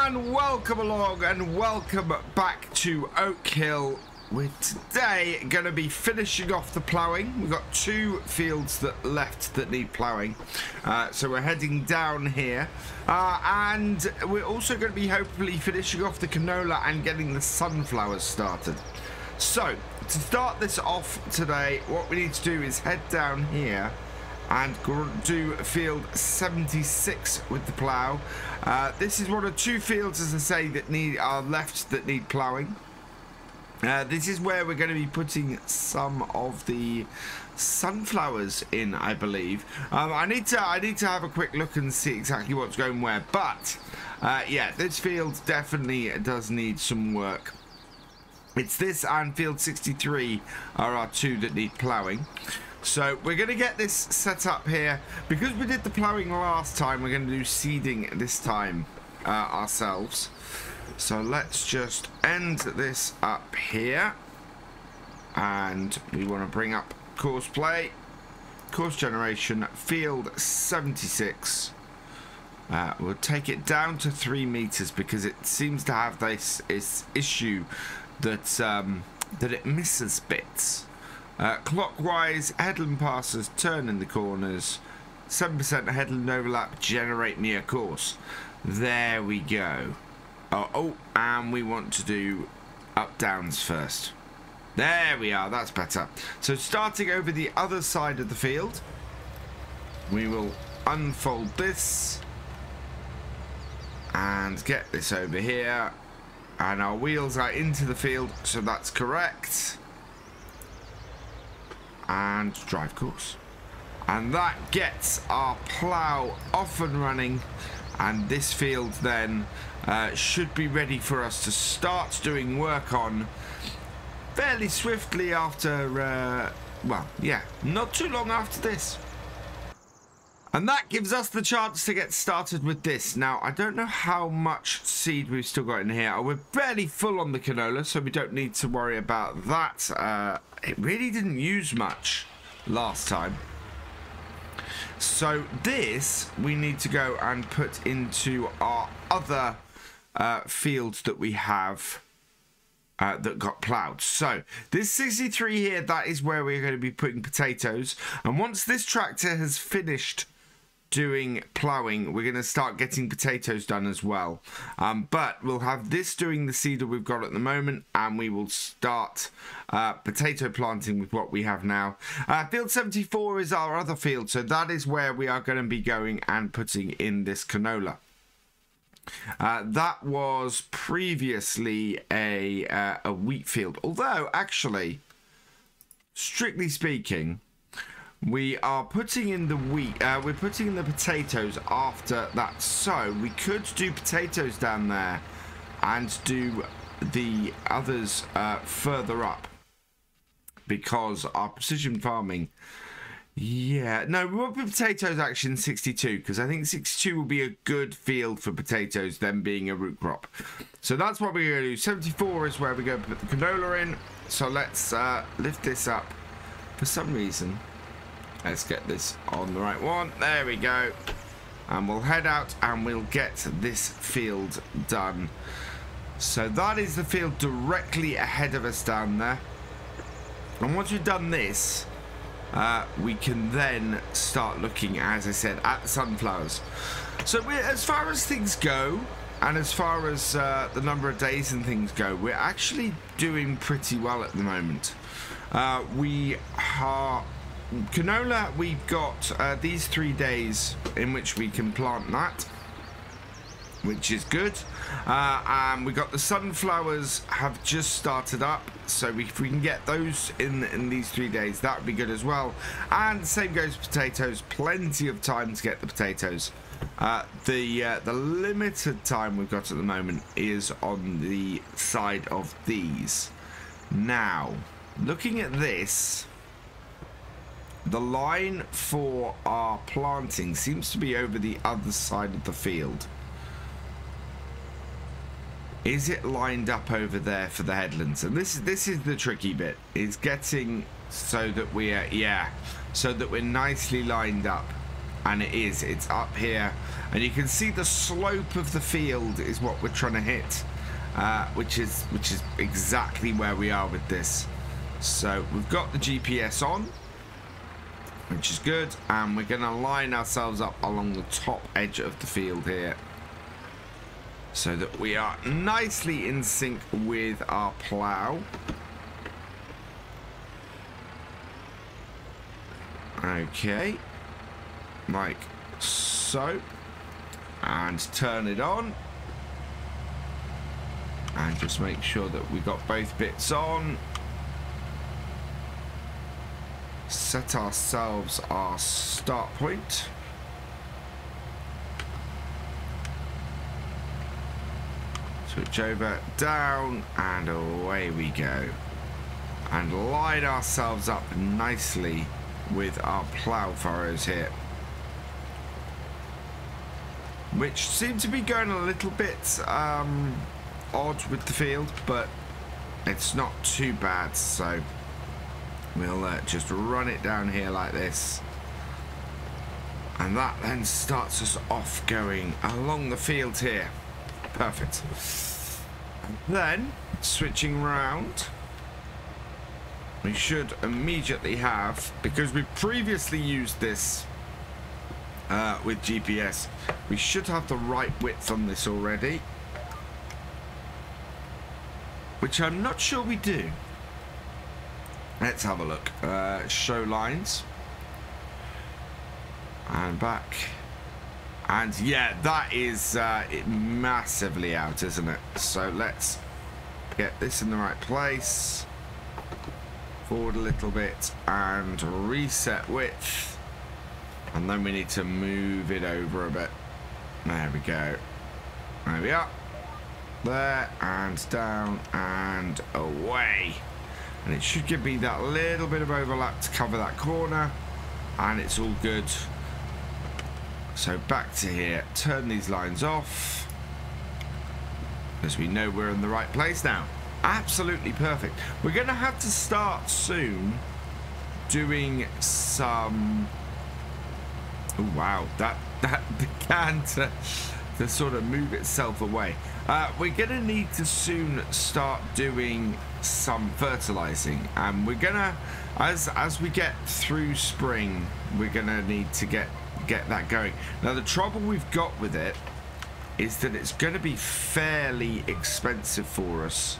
And welcome along and welcome back to OakHill. We're today going to be finishing off the ploughing. We've got two fields left that need ploughing. So we're heading down here. And we're also going to be hopefully finishing off the canola and getting the sunflowers started. So to start this off today, what we need to do is head down here and do field 76 with the plough. This is one of two fields, as I say, that are left that need ploughing. This is where we're going to be putting some of the sunflowers in, I believe. I need to have a quick look and see exactly what's going where. But yeah, this field definitely does need some work. It's this and field 63 are our two that need ploughing. So we're going to get this set up here. Because we did the ploughing last time, we're going to do seeding this time ourselves. So let's just end this up here. And we want to bring up course play, course generation, field 76. We'll take it down to 3 meters because it seems to have this issue that, that it misses bits. Clockwise, headland passes, turn in the corners, 7% headland overlap, generate me a course. There we go. Oh, and we want to do up downs first. There we are, that's better. So starting over the other side of the field, we will unfold this and get this over here. And our wheels are into the field, so that's correct. And drive course, and that gets our plough off and running, and this field then should be ready for us to start doing work on fairly swiftly after well, yeah, not too long after this. And that gives us the chance to get started with this. Now, I don't know how much seed we've still got in here. We're fairly full on the canola, so we don't need to worry about that. It really didn't use much last time. So this, we need to go and put into our other fields that we have that got ploughed. So this 63 here, that is where we're going to be putting potatoes. And once this tractor has finished doing ploughing, we're going to start getting potatoes done as well. But we'll have this doing the seeder we've got at the moment, and we will start potato planting with what we have now. Field 74 is our other field, so that is where we are going to be going and putting in this canola. That was previously a wheat field, although actually, strictly speaking, we are putting in the wheat, we're putting in the potatoes after that. So we could do potatoes down there and do the others further up, because our precision farming, yeah, no, we won't put potatoes actually in 62, because I think 62 will be a good field for potatoes, them being a root crop. So that's what we're going to do. 74 is where we're going to put the canola in. So let's lift this up. For some reason, let's get this on the right one. There we go. And we'll head out and we'll get this field done. So that is the field directly ahead of us down there. And once we've done this, we can then start looking, as I said, at the sunflowers. So as far as things go, and as far as the number of days and things go, we're actually doing pretty well at the moment. We are... Canola, we've got these 3 days in which we can plant that, which is good. And we got the sunflowers have just started up, so if we can get those in these 3 days, that would be good as well. And same goes potatoes, plenty of time to get the potatoes. The limited time we've got at the moment is on the side of these. Now, looking at this, the line for our planting seems to be over the other side of the field. Is it lined up over there for the headlands? And this is the tricky bit, is getting so that we're, yeah, so that we're nicely lined up. and it's up here, and you can see the slope of the field is what we're trying to hit, which is exactly where we are with this. So we've got the GPS on, which is good, and we're going to line ourselves up along the top edge of the field here so that we are nicely in sync with our plough. Okay, like so, and turn it on, and just make sure that we got both bits on. Set ourselves our start point. Switch over, down, and away we go. And line ourselves up nicely with our plough furrows here, which seem to be going a little bit odd with the field, but it's not too bad. So we'll just run it down here like this, and that then starts us off going along the field here. Perfect. And then switching round, we should immediately have, because we previously used this with GPS, we should have the right width on this already, which I'm not sure we do. Let's have a look. Show lines. And back. And yeah, that is massively out, isn't it? So let's get this in the right place. Forward a little bit and reset width, and then we need to move it over a bit. There we go. There we are. There, and down and away, and it should give me that little bit of overlap to cover that corner, and it's all good. So back to here, turn these lines off, as we know we're in the right place now. Absolutely perfect. We're going to have to start soon doing some... Oh, wow. That began to sort of move itself away. We're going to need to soon start doing some fertilizing. And we're going to, as we get through spring, we're going to need to get that going. Now, the trouble we've got with it is that it's going to be fairly expensive for us.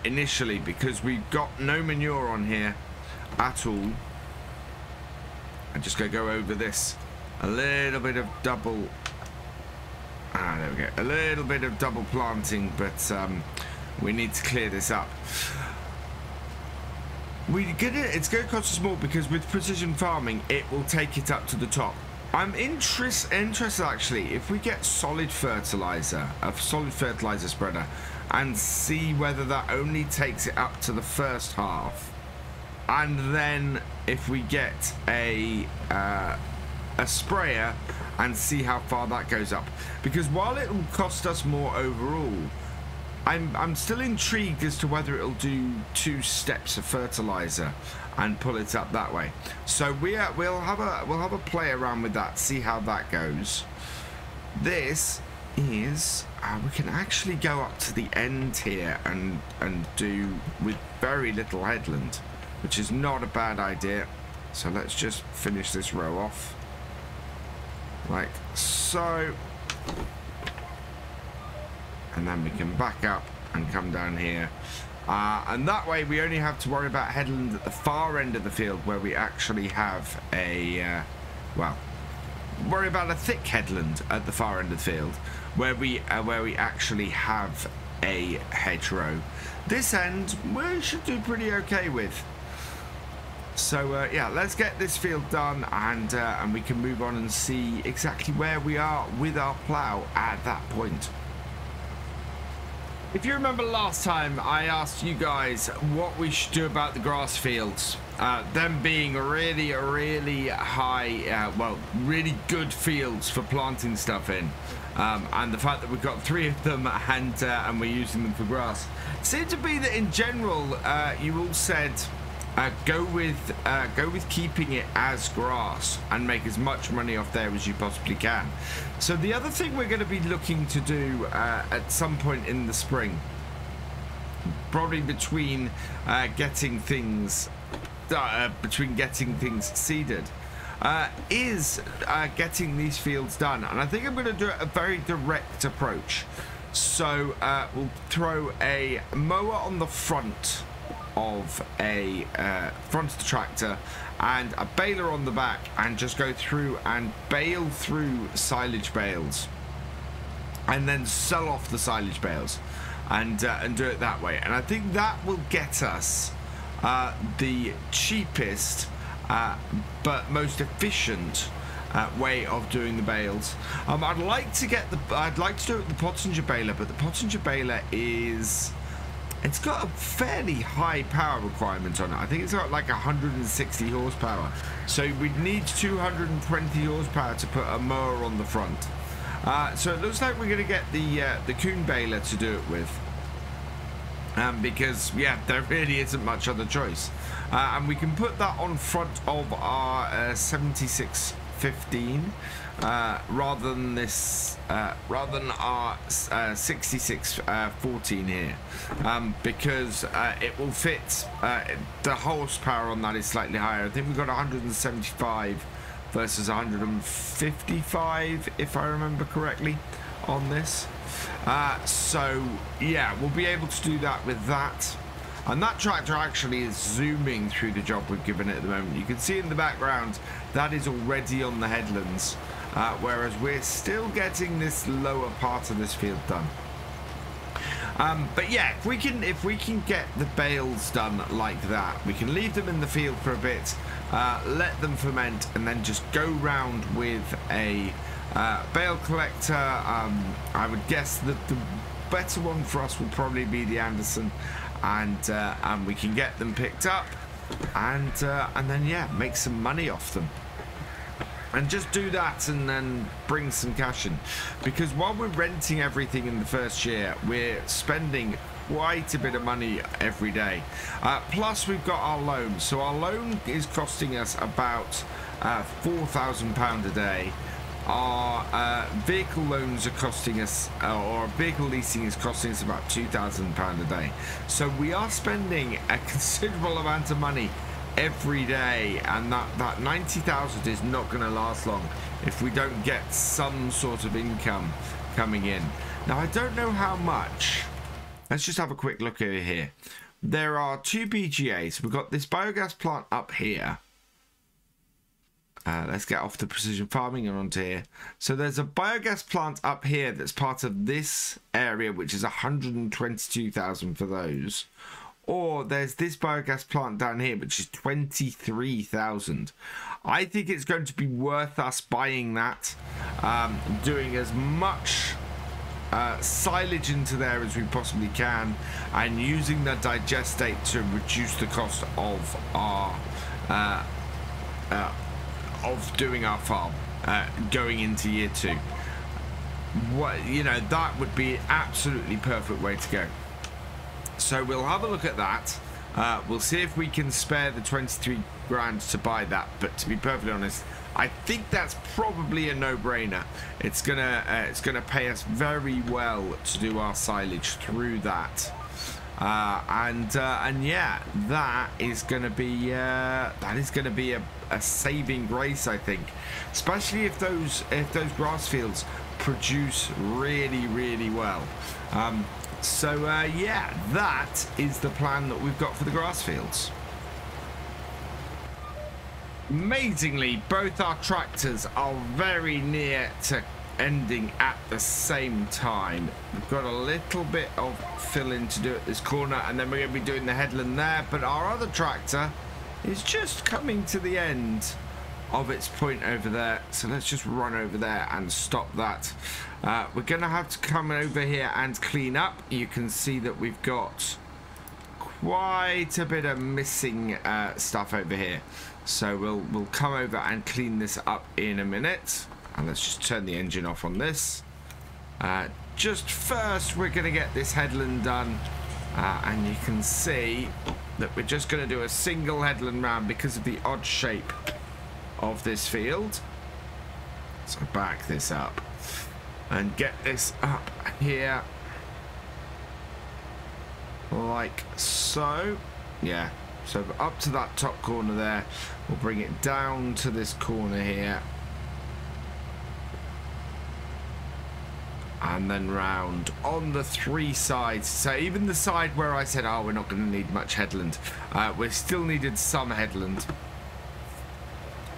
Initially, because we've got no manure on here at all. I'm just going to go over this. A little bit of double... there we go. A little bit of double planting, but we need to clear this up. It's going to cost us more because with precision farming, it will take it up to the top. I'm interested actually if we get solid fertilizer, a solid fertilizer spreader, and see whether that only takes it up to the first half, and then if we get a sprayer and see how far that goes up, because while it will cost us more overall, I'm still intrigued as to whether it'll do 2 steps of fertilizer and pull it up that way. So we'll have a play around with that, see how that goes. This is we can actually go up to the end here and do with very little headland, which is not a bad idea. So let's just finish this row off like so, and then we can back up and come down here, and that way we only have to worry about headland at the far end of the field, where we actually have a worry about a thick headland at the far end of the field, where we actually have a hedgerow. This end we should do pretty okay with. So yeah, let's get this field done, and we can move on and see exactly where we are with our plough at that point. If you remember last time, I asked you guys what we should do about the grass fields, them being really high, well, really good fields for planting stuff in, and the fact that we've got 3 of them and we're using them for grass. It seemed to be that in general, you all said go with keeping it as grass and make as much money off there as you possibly can. So the other thing we're going to be looking to do at some point in the spring, probably between getting things seeded, is getting these fields done. And I think I'm going to do a very direct approach. So we'll throw a mower on the front of the tractor and a baler on the back, and just go through and bale through silage bales, and then sell off the silage bales, and do it that way. And I think that will get us the cheapest but most efficient way of doing the bales. I'd like to do it with the Pottinger baler, but the Pottinger baler it's got a fairly high power requirement on it. I think it's got like 160 horsepower. So we'd need 220 horsepower to put a mower on the front. So it looks like we're going to get the Kuhn baler to do it with. Because, yeah, there really isn't much other choice. And we can put that on front of our 7615 rather than our 6614 here, because it will fit. The horsepower on that is slightly higher. I think we've got 175 versus 155, if I remember correctly, on this. So yeah, we'll be able to do that with that. And that tractor actually is zooming through the job we've given it at the moment. You can see in the background that is already on the headlands, whereas we're still getting this lower part of this field done. But yeah, if we can get the bales done like that, we can leave them in the field for a bit, let them ferment, and then just go round with a bale collector. I would guess that the better one for us will probably be the Anderson, and we can get them picked up, and then yeah, make some money off them. And just do that and then bring some cash in. Because while we're renting everything in the first year, we're spending quite a bit of money every day. Plus we've got our loan. So our loan is costing us about £4,000 a day. Our vehicle loans are costing us, or vehicle leasing is costing us about £2,000 a day. So we are spending a considerable amount of money every day, and that 90,000 is not going to last long if we don't get some sort of income coming in. Now I don't know how much. Let's just have a quick look over here. There are two BGAs. We've got this biogas plant up here. Let's get off the precision farming and onto here. So there's a biogas plant up here that's part of this area, which is 122,000 for those. Or there's this biogas plant down here, which is 23,000. I think it's going to be worth us buying that, doing as much silage into there as we possibly can, and using the digestate to reduce the cost of our of doing our farm going into year 2. That would be an absolutely perfect way to go. So we'll have a look at that. We'll see if we can spare the 23 grand to buy that. But to be perfectly honest, I think that's probably a no-brainer. It's gonna pay us very well to do our silage through that. And yeah, that is gonna be a saving grace, I think, especially if those grass fields produce really well. So yeah, that is the plan that we've got for the grass fields. Amazingly, both our tractors are very near to ending at the same time. We've got a little bit of fill-in to do at this corner, and then we're going to be doing the headland there, but our other tractor is just coming to the end of its point over there. So let's just run over there and stop that. We're going to have to come over here and clean up. You can see that we've got quite a bit of missing stuff over here. So we'll come over and clean this up in a minute. And let's just turn the engine off on this. Just first, we're going to get this headland done. And you can see that we're just going to do a single headland round because of the odd shape of this field. So back this up and get this up here like so. Yeah, so up to that top corner there. We'll bring it down to this corner here and then round on the 3 sides. So even the side where I said, oh, we're not going to need much headland, we still needed some headland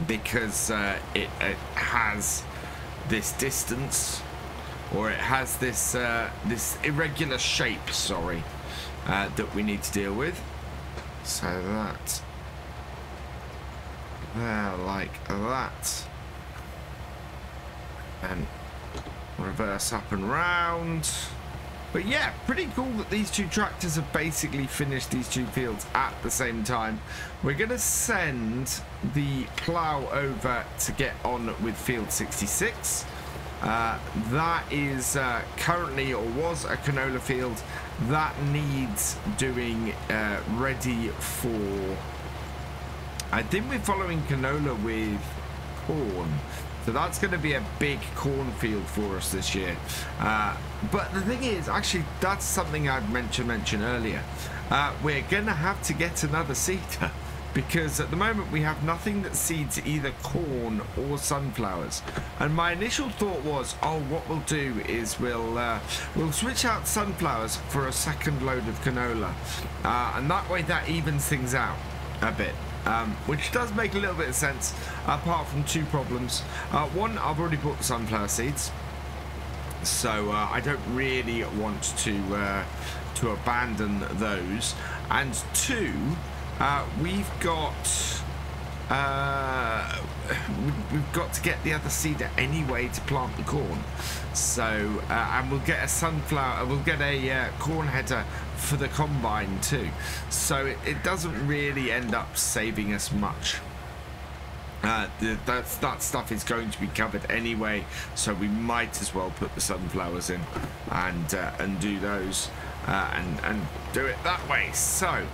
because it has this distance, or it has this this irregular shape, sorry, that we need to deal with. So that there, like that, and reverse up and round. But yeah, pretty cool that these 2 tractors have basically finished these 2 fields at the same time. We're going to send the plough over to get on with field 66. That is currently, or was, a canola field that needs doing ready for, I think we're following canola with corn. So that's going to be a big cornfield for us this year. But the thing is, actually, that's something I'd mentioned earlier. We're going to have to get another seeder because at the moment we have nothing that seeds either corn or sunflowers. And my initial thought was, oh, what we'll do is we'll switch out sunflowers for a second load of canola, and that way that evens things out a bit. Which does make a little bit of sense, apart from 2 problems. One, I've already bought the sunflower seeds, so I don't really want to abandon those. And 2, we've got to get the other seeder anyway to plant the corn. So and we'll get a sunflower, we'll get a corn header for the combine too. So it doesn't really end up saving us much. That stuff is going to be covered anyway, so we might as well put the sunflowers in and do those and do it that way. So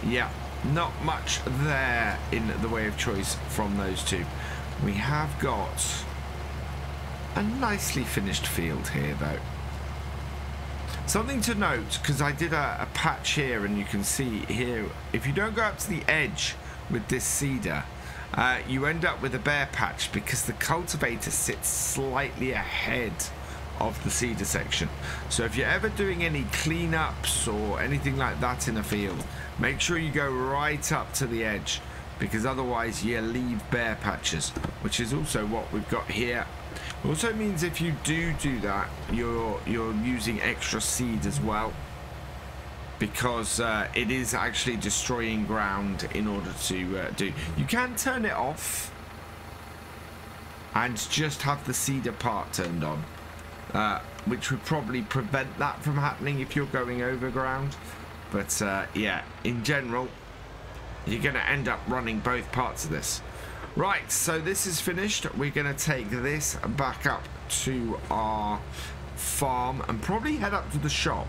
yeah, not much there in the way of choice from those 2. We have got a nicely finished field here though. Something to note, because I did a patch here, and you can see here, if you don't go up to the edge with this seeder, you end up with a bare patch because the cultivator sits slightly ahead of the seeder section. So if you're ever doing any cleanups or anything like that in a field, make sure you go right up to the edge, because otherwise you leave bare patches, which is also what we've got here. Also means if you do that, you're using extra seed as well, because it is actually destroying ground in order to do. You can turn it off and just have the seeder part turned on, which would probably prevent that from happening if you're going over ground. But yeah, in general, you're going to end up running both parts of this. Right, so this is finished. We're going to take this back up to our farm and probably head up to the shop,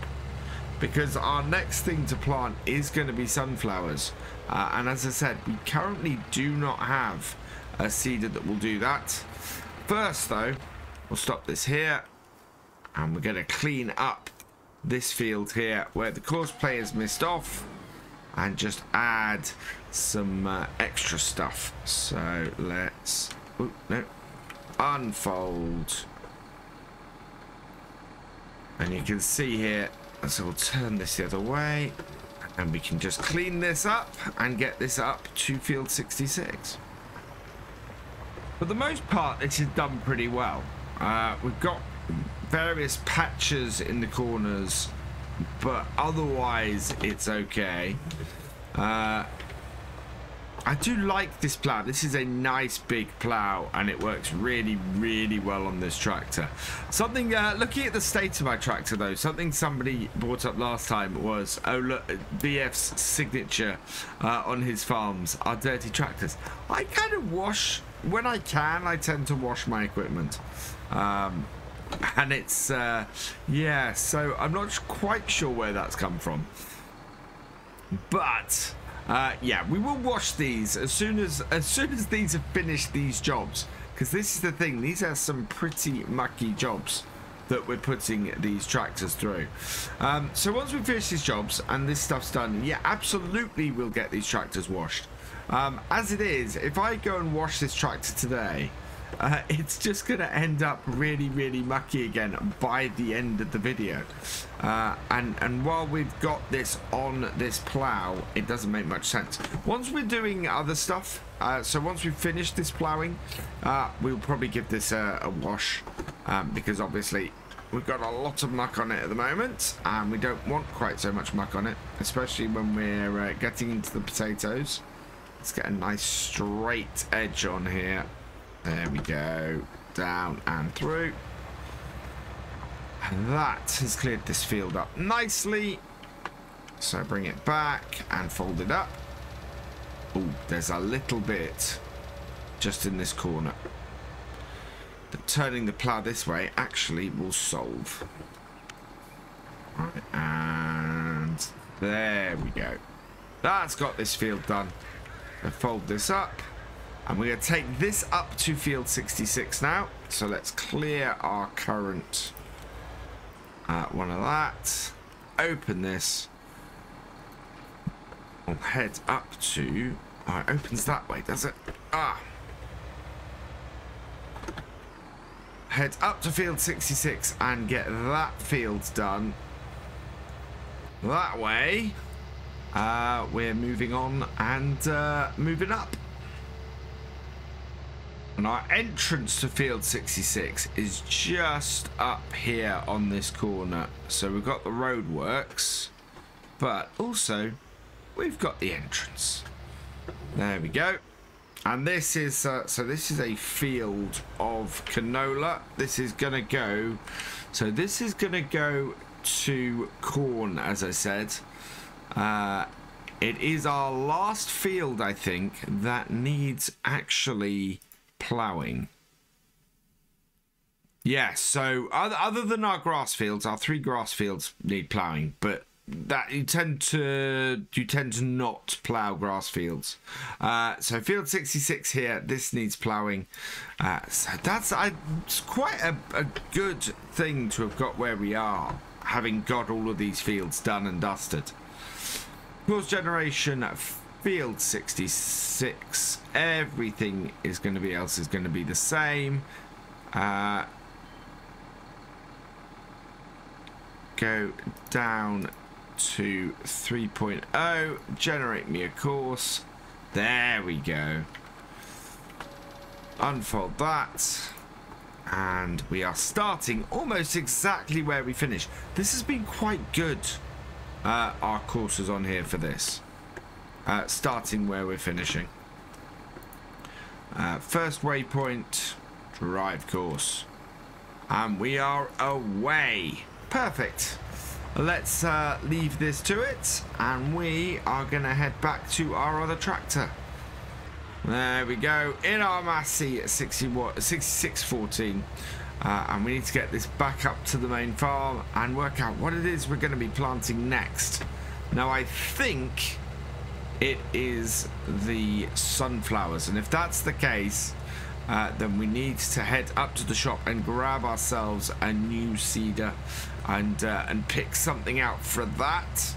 because our next thing to plant is going to be sunflowers. And as I said, we currently do not have a seeder that will do that. First, though, we'll stop this here, and we're going to clean up this field here where the course players missed off, and just add some extra stuff. So let's unfold, and you can see here, so we'll turn this the other way, and we can just clean this up and get this up to field 66. For the most part, this is done pretty well. We've got various patches in the corners, but otherwise it's okay. I do like this plough. This is a nice big plough, and it works really, really well on this tractor. Something, looking at the state of my tractor though, something somebody brought up last time was, oh look, BF's signature on his farms are dirty tractors. I kind of wash, when I can, I tend to wash my equipment. And it's, yeah, so I'm not quite sure where that's come from. But yeah, we will wash these as soon as these have finished these jobs, because this is the thing, these are some pretty mucky jobs that we're putting these tractors through. So once we finish these jobs and this stuff's done, yeah, absolutely we'll get these tractors washed. As it is, if I go and wash this tractor today, it's just going to end up really, really mucky again by the end of the video. And while we've got this on this plough, it doesn't make much sense. Once we're doing other stuff, so once we've finished this ploughing, we'll probably give this a wash, because obviously we've got a lot of muck on it at the moment, and we don't want quite so much muck on it, especially when we're getting into the potatoes. Let's get a nice straight edge on here. There we go, down and through. And that has cleared this field up nicely. So bring it back and fold it up. Oh, there's a little bit just in this corner that turning the plough this way actually will solve. Right, and there we go. That's got this field done. So fold this up. And we're going to take this up to field 66 now. So let's clear our current one of that. Open this. We'll head up to... Oh, it opens that way, does it? Ah. Head up to field 66 and get that field done. That way, we're moving on and moving up. And our entrance to field 66 is just up here on this corner. So we've got the roadworks, but also we've got the entrance. There we go. And this is so this is a field of canola. This is gonna go, so this is gonna go to corn, as I said. It is our last field, I think, that needs actually ploughing. Yes, so other than our grass fields, our 3 grass fields need ploughing, but that you tend to not plough grass fields. So field 66 here, this needs ploughing. So that's it's quite a good thing to have got where we are, having got all of these fields done and dusted. Course generation, field 66, everything is going to be the same. Go down to 3.0, generate me a course. There we go. Unfold that, and we are starting almost exactly where we finished. This has been quite good, our courses on here for this. Starting where we're finishing. First waypoint, drive course. And we are away. Perfect. Let's leave this to it, and we are going to head back to our other tractor. There we go, in our Massey 6614. And we need to get this back up to the main farm and work out what it is we're going to be planting next. Now, I think it is the sunflowers, and if that's the case, then we need to head up to the shop and grab ourselves a new seeder and pick something out for that.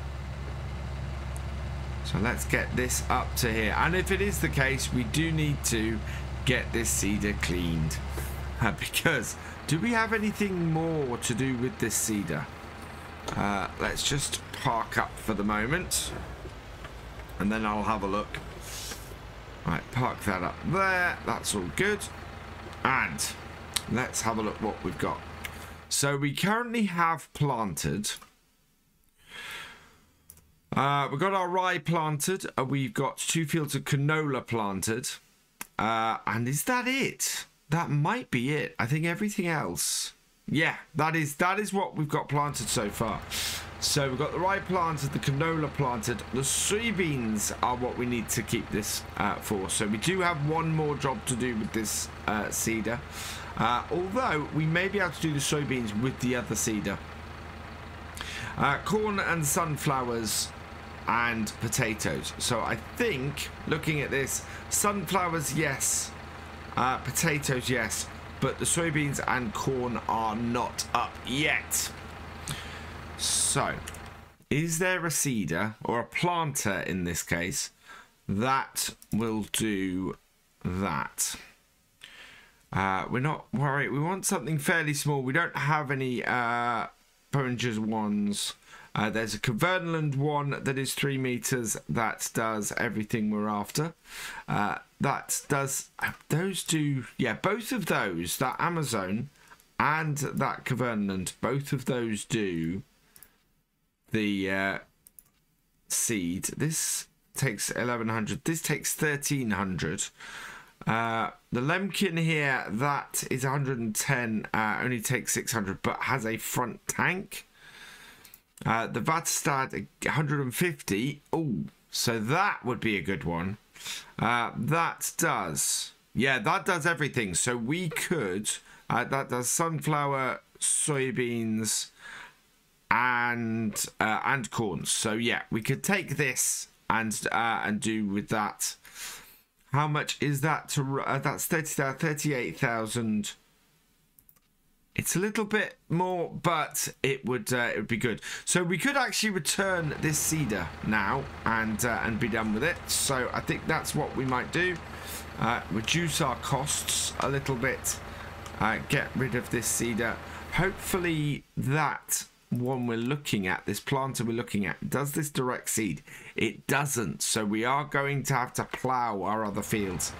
So let's get this up to here, and if it is the case, we do need to get this seeder cleaned, because do we have anything more to do with this seeder? Let's just park up for the moment, and then I'll have a look. Right, park that up there. That's all good. And let's have a look what we've got. So we currently have planted. We've got our rye planted. We've got 2 fields of canola planted. And is that it? That might be it. I think everything else. Yeah, that is what we've got planted so far. So we've got the rye planted, the canola planted, the soybeans are what we need to keep this for. So we do have one more job to do with this seeder. Although we may be able to do the soybeans with the other seeder. Corn and sunflowers, and potatoes. So I think, looking at this, sunflowers, yes. Potatoes, yes. But the soybeans and corn are not up yet. So, is there a seeder, or a planter in this case, that will do that? We're not worried. We want something fairly small. We don't have any Behringer's ones. There's a Kverneland one that is 3 meters. That does everything we're after. That does, those do, yeah, both of those, that Amazon and that Kverneland, both of those do the seed. This takes 1100. This takes 1300. The Lemkin here, that is 110, only takes 600, but has a front tank. The Vatstad 150. Oh, so that would be a good one. That does, yeah, that does everything. So we could, that does sunflower, soybeans, and corn. So yeah, we could take this and do with that. How much is that to? That's 38,000. It's a little bit more, but it would be good. So we could actually return this seeder now and be done with it. So I think that's what we might do. Reduce our costs a little bit. Get rid of this seeder. Hopefully that one we're looking at, this planter we're looking at, does this direct seed? It doesn't. So we are going to have to plough our other fields.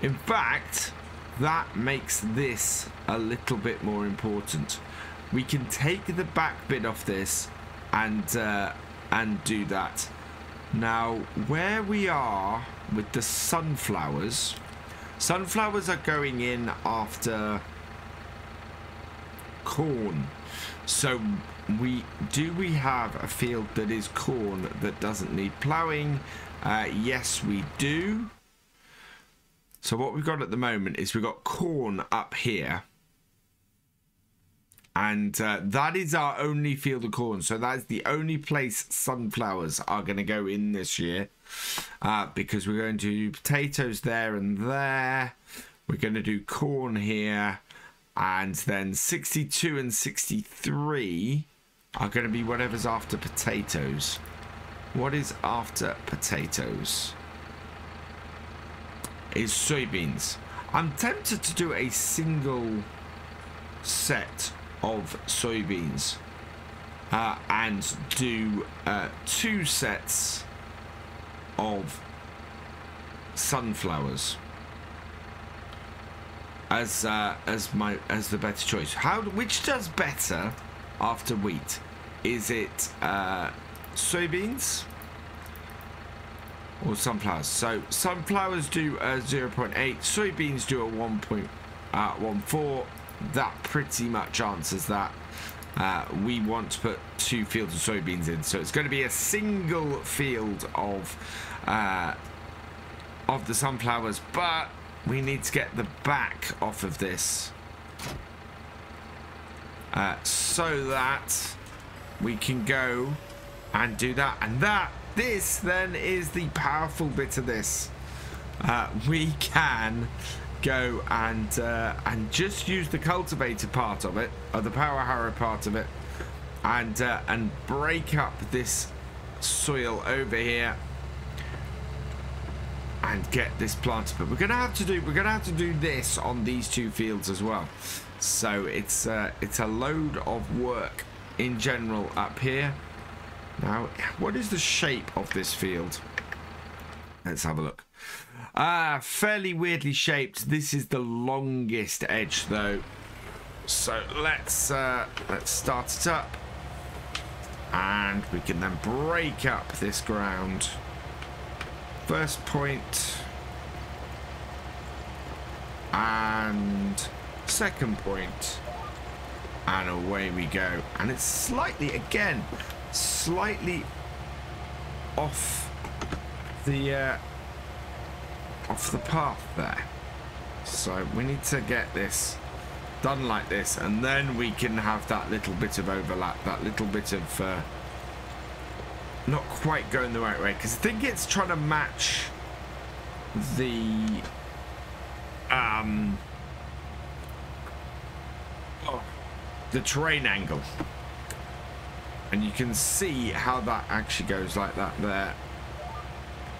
In fact, that makes this a little bit more important. We can take the back bit off this and do that. Now, where we are with the sunflowers, sunflowers are going in after corn. So we have a field that is corn that doesn't need ploughing? Yes, we do. So what we've got at the moment is we've got corn up here. And that is our only field of corn. So that is the only place sunflowers are going to go in this year. Because we're going to do potatoes there and there. We're going to do corn here. And then 62 and 63 are going to be whatever's after potatoes. What is after potatoes? Is soybeans. I'm tempted to do a single set of soybeans and do 2 sets of sunflowers as the better choice. Which does better after wheat? Is it soybeans or sunflowers? So sunflowers do a 0.8, soybeans do a 1.14. That pretty much answers that. We want to put 2 fields of soybeans in, so it's going to be a single field of the sunflowers, but we need to get the back off of this so that we can go and do that. And this then is the powerful bit of this. We can go and just use the cultivator part of it, or the power harrow part of it, and break up this soil over here and get this planted. But we're gonna have to do this on these 2 fields as well. So it's a load of work in general up here. Now, what is the shape of this field? Let's have a look. Fairly weirdly shaped. This is the longest edge though. So let's start it up. And we can then break up this ground. First point. And second point. And away we go. And it's slightly off the path there. So we need to get this done like this, and then we can have that little bit of overlap, that little bit of not quite going the right way, because I think it's trying to match the terrain angle, and you can see how that actually goes like that there.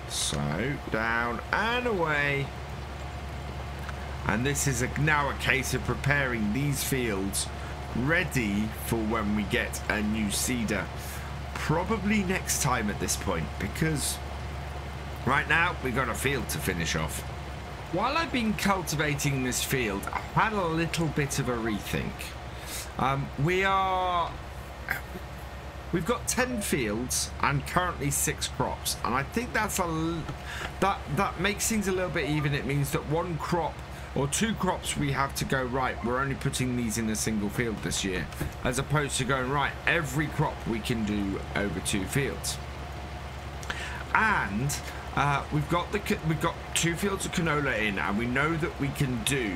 So down and away, and this is now a case of preparing these fields ready for when we get a new seeder, probably next time at this point, because right now we've got a field to finish off. While I've been cultivating this field, I've had a little bit of a rethink. We've got 10 fields and currently 6 crops, and I think that's that makes things a little bit even. It means that 1 crop or 2 crops we have to go, right, we're only putting these in a single field this year, as opposed to going, right, every crop we can do over 2 fields. And we've got 2 fields of canola in, and we know that we can do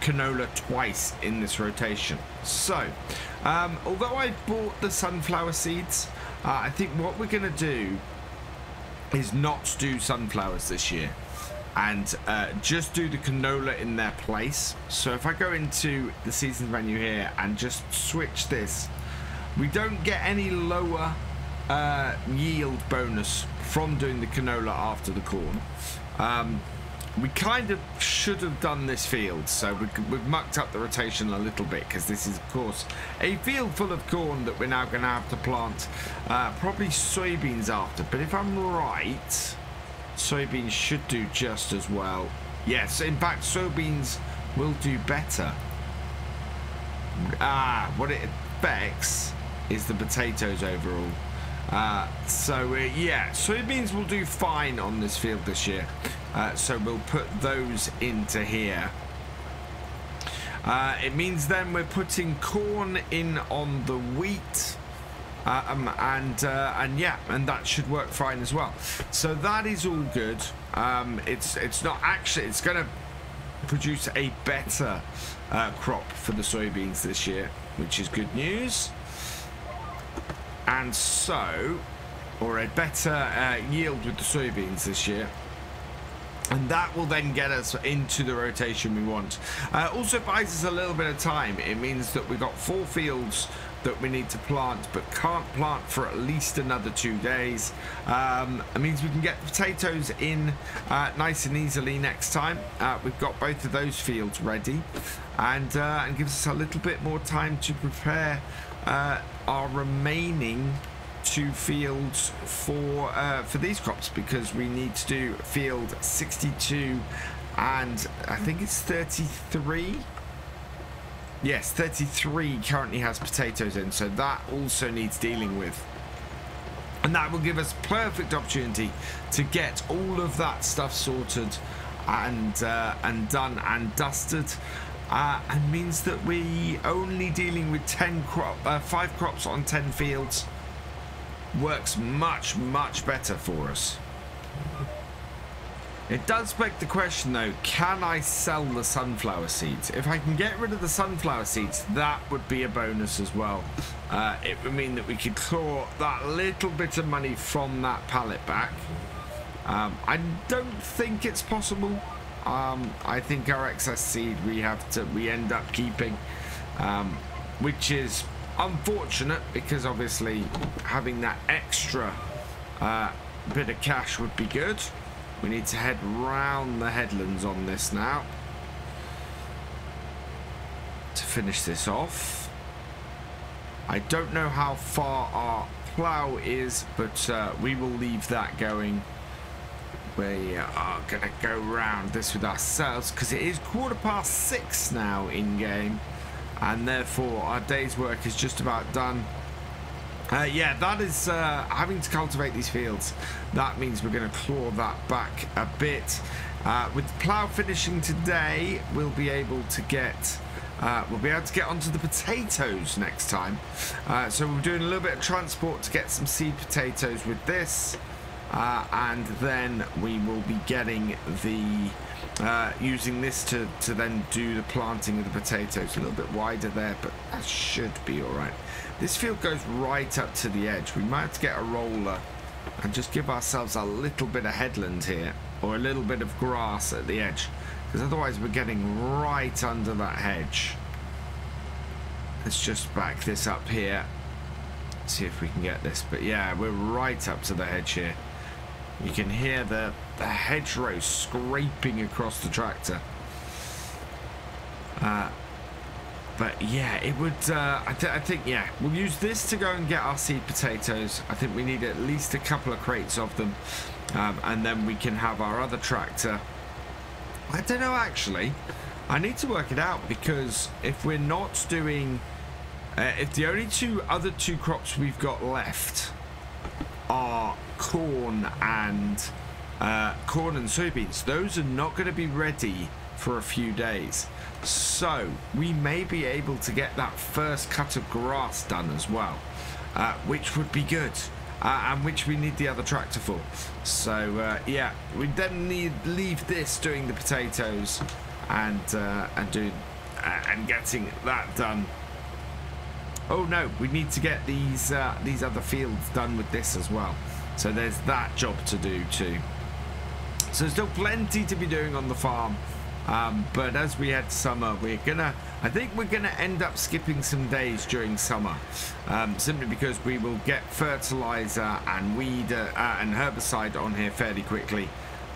canola twice in this rotation. So although I bought the sunflower seeds, I think what we're going to do is not do sunflowers this year, and just do the canola in their place. So if I go into the seasons menu here and just switch this, we don't get any lower yield bonus from doing the canola after the corn. We kind of should have done this field, so we've mucked up the rotation a little bit, because this is of course a field full of corn that we're now going to have to plant probably soybeans after. But if I'm right, soybeans should do just as well. Yes, in fact soybeans will do better. What it affects is the potatoes overall. Yeah, soybeans will do fine on this field this year, so we'll put those into here. It means then we're putting corn in on the wheat, and that should work fine as well. So that is all good. It's not actually, it's going to produce a better crop for the soybeans this year, which is good news. And so, or a better yield with the soybeans this year, and that will then get us into the rotation we want. Also buys us a little bit of time. It means that we've got 4 fields that we need to plant, but can't plant for at least another 2 days. It means we can get the potatoes in nice and easily next time. We've got both of those fields ready, and gives us a little bit more time to prepare our remaining 2 fields for these crops, because we need to do field 62 and I think it's 33. Yes, 33 currently has potatoes in, so that also needs dealing with, and that will give us perfect opportunity to get all of that stuff sorted and done and dusted. And means that we only dealing with 5 crops on 10 fields works much better for us. It does beg the question though, can I sell the sunflower seeds? If I can get rid of the sunflower seeds, that would be a bonus as well. It would mean that we could claw that little bit of money from that pallet back. I don't think it's possible. I think our excess seed we end up keeping, which is unfortunate, because obviously having that extra bit of cash would be good. We need to head round the headlands on this now to finish this off. I don't know how far our plough is, but we will leave that going. We are going to go round this with ourselves, because it is 6:15 now in game, and therefore our day's work is just about done. Yeah, that is having to cultivate these fields. That means we're going to claw that back a bit. With the plough finishing today, we'll be able to get onto the potatoes next time. So we're doing a little bit of transport to get some seed potatoes with this. And then we will be getting the using this to then do the planting of the potatoes. A little bit wider there, but that should be all right. This field goes right up to the edge. We might have to get a roller and just give ourselves a little bit of headland here, or a little bit of grass at the edge, because otherwise we're getting right under that hedge. Let's just back this up here, see if we can get this. But yeah, we're right up to the hedge here. You can hear the hedgerow scraping across the tractor. But yeah, it would, I think, yeah, we'll use this to go and get our seed potatoes. I think we need at least a couple of crates of them. And then we can have our other tractor. I don't know, actually. I need to work it out, because if we're not doing, if the only other two crops we've got left are corn and soybeans, those are not going to be ready for a few days. So we may be able to get that first cut of grass done as well, which would be good, and which we need the other tractor for. So yeah, we then leave this doing the potatoes and getting that done. Oh no, we need to get these other fields done with this as well. So there's that job to do too. So there's still plenty to be doing on the farm. But as we head to summer, I think we're gonna end up skipping some days during summer, simply because we will get fertilizer and weed and herbicide on here fairly quickly,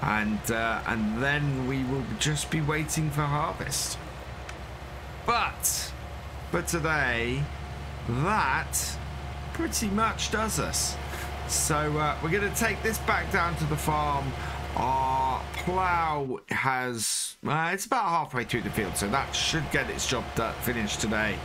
and then we will just be waiting for harvest. But for today, that pretty much does us. So we're going to take this back down to the farm. Our plough has, it's about halfway through the field, so that should get its job finished today.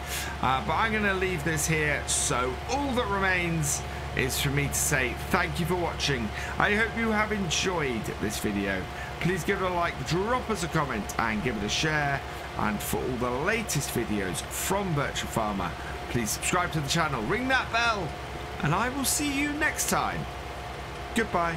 But I'm going to leave this here, so all that remains is for me to say thank you for watching. I hope you have enjoyed this video. Please give it a like, drop us a comment, and give it a share. And for all the latest videos from Virtual Farmer, please subscribe to the channel, ring that bell, and I will see you next time. Goodbye.